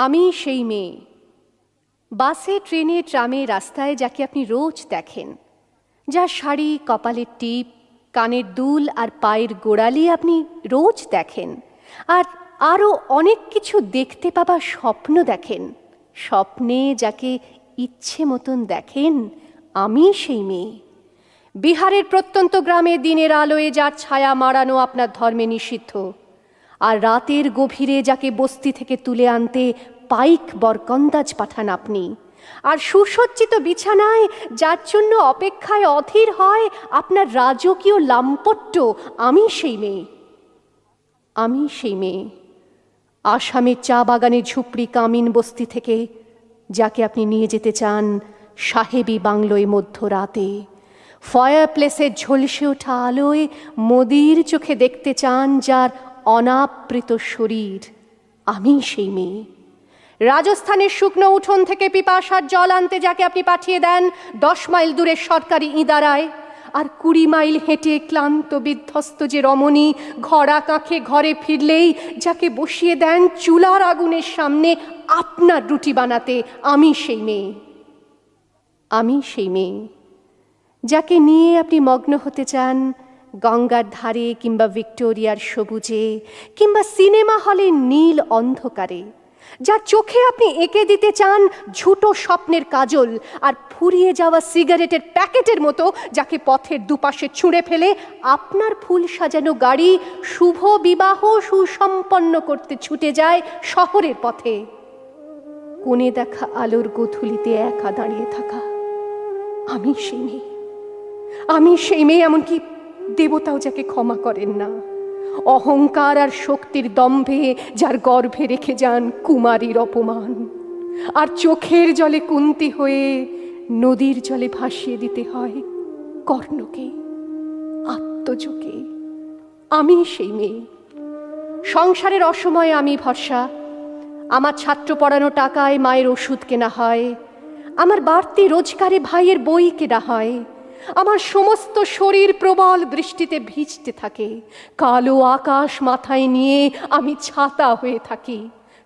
আমি সেই মেয়ে, বাসে ট্রেনে ট্রামে রাস্তায় যাকে আপনি রোজ দেখেন, যার শাড়ি, কপালের টিপ, কানের দুল আর পায়ের গোড়ালি আপনি রোজ দেখেন, আর আরও অনেক কিছু দেখতে পাবার স্বপ্ন দেখেন। স্বপ্নে যাকে ইচ্ছে মতন দেখেন, আমি সেই মেয়ে। বিহারের প্রত্যন্ত গ্রামে দিনের আলোয় যার ছায়া মাড়ানো আপনার ধর্মে নিষিদ্ধ, আর রাতের গভীরে যাকে বস্তি থেকে তুলে আনতে পাইক বরকন্দাজ পাঠান আপনি, আর সুসজ্জিত বিছানায় যার জন্য অপেক্ষায় অধীর হয় আপনার রাজকীয় লাম্পট্য, আমি সেই মেয়ে। আমি সেই মেয়ে আসামের চা বাগানের ঝুপড়ি কামিন বস্তি থেকে যাকে আপনি নিয়ে যেতে চান সাহেবী বাংলোয় মধ্যরাতে, ফায়ার প্লেসের ঝলসে ওঠা আলোয় মোদির চোখে দেখতে চান যার অনাবৃত শরীর, আমি সেই মেয়ে। রাজস্থানের শুকনো উঠোন থেকে পিপাসার জল আনতে যাকে আপনি পাঠিয়ে দেন 10 মাইল দূরের সরকারি ইদারায়, আর 20 মাইল হেঁটে ক্লান্ত বিধ্বস্ত যে রমণী ঘোড়া কাঁখে ঘরে ফিরলেই যাকে বসিয়ে দেন চুলার আগুনের সামনে আপনার রুটি বানাতে, আমি সেই মেয়ে। আমি সেই মেয়ে যাকে নিয়ে আপনি মগ্ন হতে চান গঙ্গার ধারে কিংবা ভিক্টোরিয়ার সবুজে কিংবা সিনেমা হলের নীল অন্ধকারে, যার চোখে আপনি এঁকে দিতে চান ঝুটো স্বপ্নের কাজল, আর ফুরিয়ে যাওয়া সিগারেটের প্যাকেটের মতো যাকে পথের দুপাশে ছুঁড়ে ফেলে আপনার ফুল সাজানো গাড়ি শুভ বিবাহ সুসম্পন্ন করতে ছুটে যায় শহরের পথে। কোণে দেখা আলোর গোধূলিতে একা দাঁড়িয়ে থাকা, আমি সেই মেয়ে। আমি সেই মেয়ে, এমনকি দেবতাও যাকে ক্ষমা করেন না, অহংকার আর শক্তির দম্ভে যার গর্ভে রেখে যান কুমারীর অপমান, আর চোখের জলে কুন্তি হয়ে নদীর জলে ভাসিয়ে দিতে হয় কর্ণকে, আত্মজকে। আমি সেই মেয়ে। সংসারের অসময়ে আমি ভরসা, আমার ছাত্র পড়ানো টাকায় মায়ের ওষুধ কেনা হয়, আমার বাড়তি রোজগারে ভাইয়ের বই কেনা হয়, আমার সমস্ত শরীর প্রবল বৃষ্টিতে ভিজতে থাকে, কালো আকাশ মাথায় নিয়ে আমি ছাতা হয়ে থাকি,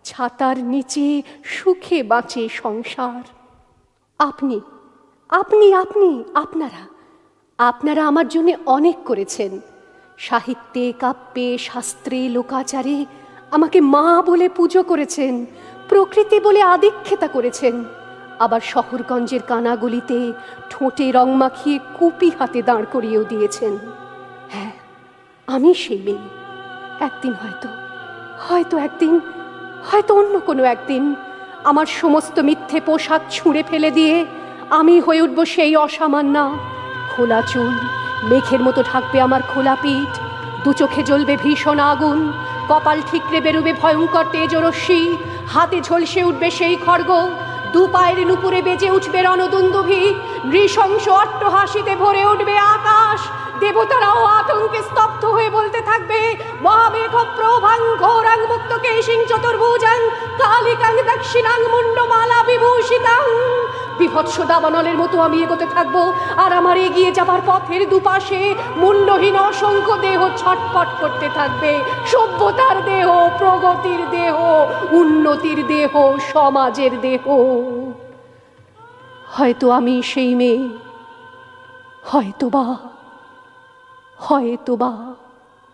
ছাতার নিচে সুখে বাঁচে সংসার। আপনি আপনি আপনি আপনারা আপনারা আমার জন্য অনেক করেছেন। সাহিত্যে, কাব্যে, শাস্ত্রে, লোকাচারে আমাকে মা বলে পুজো করেছেন, প্রকৃতি বলে আদিক্ষেতা করেছেন, আবার শহরগঞ্জের কানাগলিতে ঠোঁটে রং মাখিয়ে কুপি হাতে দাঁড় করিয়েও দিয়েছেন। হ্যাঁ, আমি সেই মেয়ে। একদিন হয়তো অন্য কোনো একদিন আমার সমস্ত মিথ্যে পোশাক ছুঁড়ে ফেলে দিয়ে আমি হয়ে উঠব সেই অসামান্যা। খোলা চুল মেঘের মতো ঢাকবে আমার খোলা পিঠ, দু চোখে জ্বলবে ভীষণ আগুন, কপাল ঠিকরে বেরোবে ভয়ঙ্কর তেজরশ্মি, হাতে ঝলসে উঠবে সেই খড়গ, দু পায়ের নুপুরে বেজে উঠবে রণদুন্দুভি, নৃশংস অট্টহাসিতে ভরে উঠবে আকাশ। দেবতারাও আতঙ্কে স্তব্ধ হয়ে বলতে থাকবে, মহামেঘ প্রভাং ঘোরাং মুক্ত কেশিং চতুর্ভুজাং কালিকাং দক্ষিণাং মুন্ডমালা বিভূষিতাং। বিভৎস দাবানলের মতো আমি এগোতে থাকবো, আর আমার এগিয়ে যাবার পথের দুপাশে মুন্ডহীন অসংখ্য দেহ ছটফট করতে থাকবে। সভ্যতার দেহ, প্রগতির দেহ, উন্নতির দেহ, সমাজের দেহ। হয়তো আমি সেই মেয়ে, হয়তোবা।